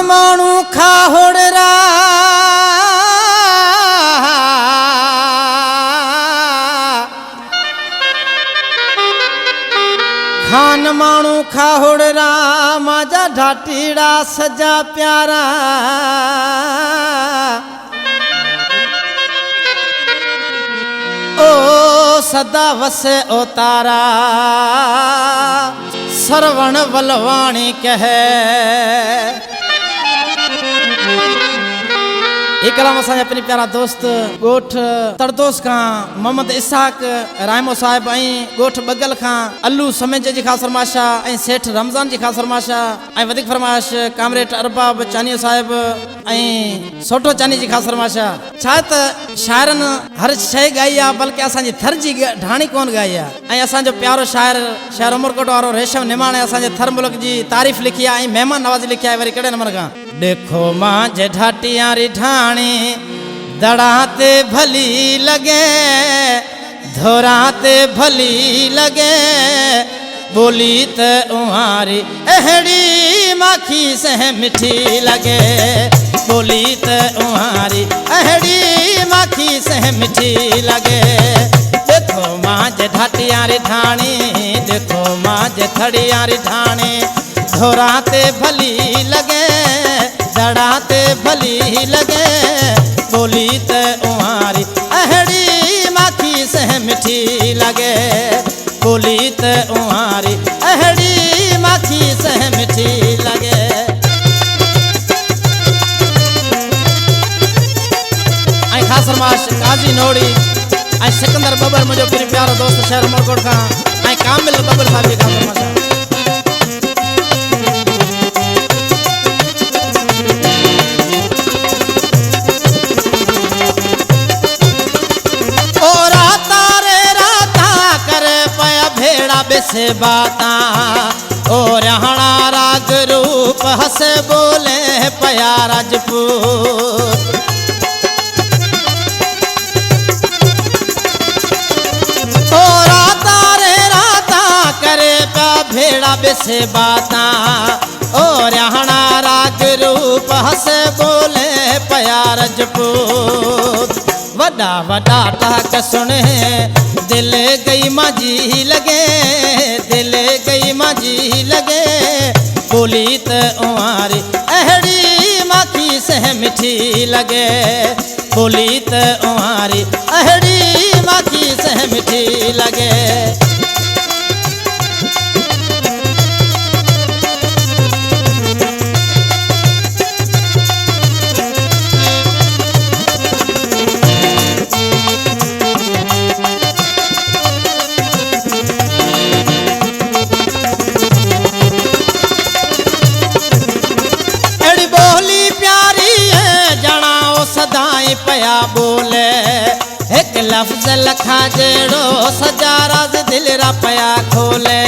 मानू खाहोड़रा खान मानू खाहोड़रा माजा ढाटीड़ा सजा प्यारा ओ सदा वसे ओ तारा सरवण बलवाणी कहे एकराम असांजा अपनी प्यारा दोस्त गोठ तड़दोस का मोहम्मद इसाक रायमो साहिब गोठ बगल का अल्लू समेज जी खास फरमाशा सेठ रमजान जी खास फरमाशा वधिक फरमाश कामरेड अरबाब चानियो साहिब सोटो चानी जी खास फरमाशा शायद शायरन हर शय गाई आ बल्कि असांजी थर जी ढाणी कोन गाई आ असांजो प्यारो शायर शहर उमरकोट वारो रेशम निमाणे असांजे थर मुल्क जी तारीफ़ लिखी आ मेहमान नवाजी लिखी आ वरी कड़े नंबर का देखो मां जे ढाटियां री ढाणी दड़ाते भली लगे धोराते भली लगे बोली त उहारी अहड़ी माखी से मिठी लगे बोली त उहारी अहड़ी माखी से मिठी लगे देखो मां जे ढाटियां री ढाणी देखो मां जे थड़ियां री ढाणी धोराते भली लगे दड़ाते भली लगे बोली त उहारी अहड़ी माखी से मिठी लगे बोली त उहारी अहड़ी माखी से मिठी लगे खास फरमाश काजी नोड़ी सिकंदर बबर मुझो पूरी प्यारो दोस्त शहर उमरकोट का कामिल बबर साहब जी खास फरमाश से बाता और हणा राग रूप हसे बोले पया राजपूत और राता करे पा भेड़ा बेसे बाता और हणा राग रूप हसे बोले पया राजपूत वडा वडा टाक सुने दिल गई माझी लगे दिल गई माझी लगे बोली त उहारी अहड़ी माखी से मिठी लगे बोली त उहारी अहड़ी माखी से मिठी लगे पया बोले एक लफ्ज लखा जेड़ो सजारा दिल रा पया खोले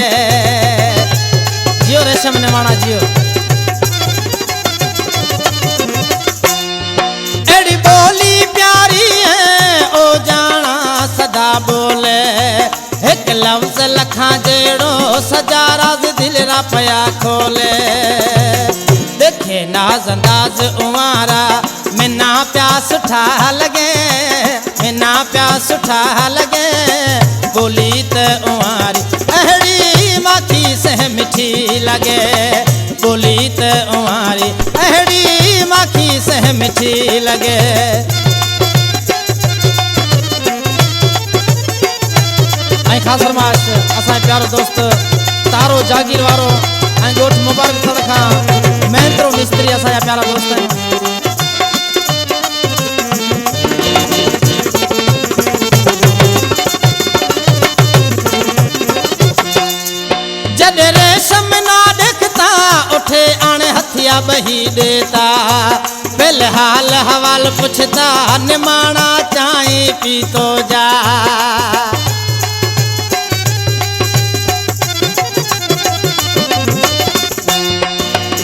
जियो रेशम ने माना जियो एड़ी बोली प्यारी है ओ जाना सदा बोले एक लफ्ज लखा जेड़ो सजारा दिल रा पया खोले देखे नाज अंदाज उमारा मिना प्यास उठा लगे मिना प्यास उठा लगे बोली त उहारी अहड़ी माखी से मिठी लगे बोली त उहारी अहड़ी माखी से मिठी लगे खास फरमाश असां प्यारो दोस्त तारो जागीर वारो गोठ मुबारक सदखा महेंद्रो मिस्त्री असांजा प्यारा दोस्त रेशम ना देखता उठे आने हथिया बही देता फिलहाल हवाल पूछता निमाना चाय पी तो जा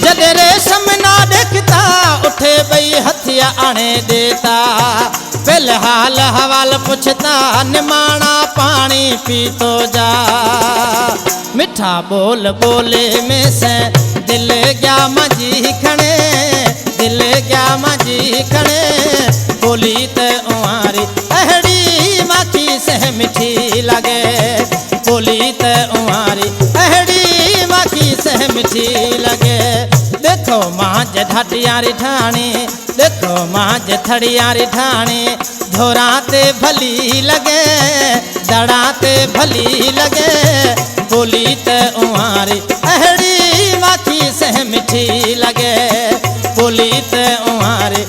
जद रेशम ना देखता उठे बही हथिया आने देता दिल हाल हवाल पुछता निमाणा पानी पी तो जा। मिठा बोल बोले में से दिल गया मजी खणे, दिल गया मजी खणे। बोली ते उहारी अहड़ी माखी से मिठी लगे, बोली ते उहारी अहड़ी माखी से मिठी लगे। देखो माँ जे ढाटियारी ठाणी, देखो माँ जे थड़ियारी ठाणी। धोराते भली लगे, दड़ाते भली लगे। बोली ते उहारी अहड़ी माखी से मिठी लगे, बोली ते उहारी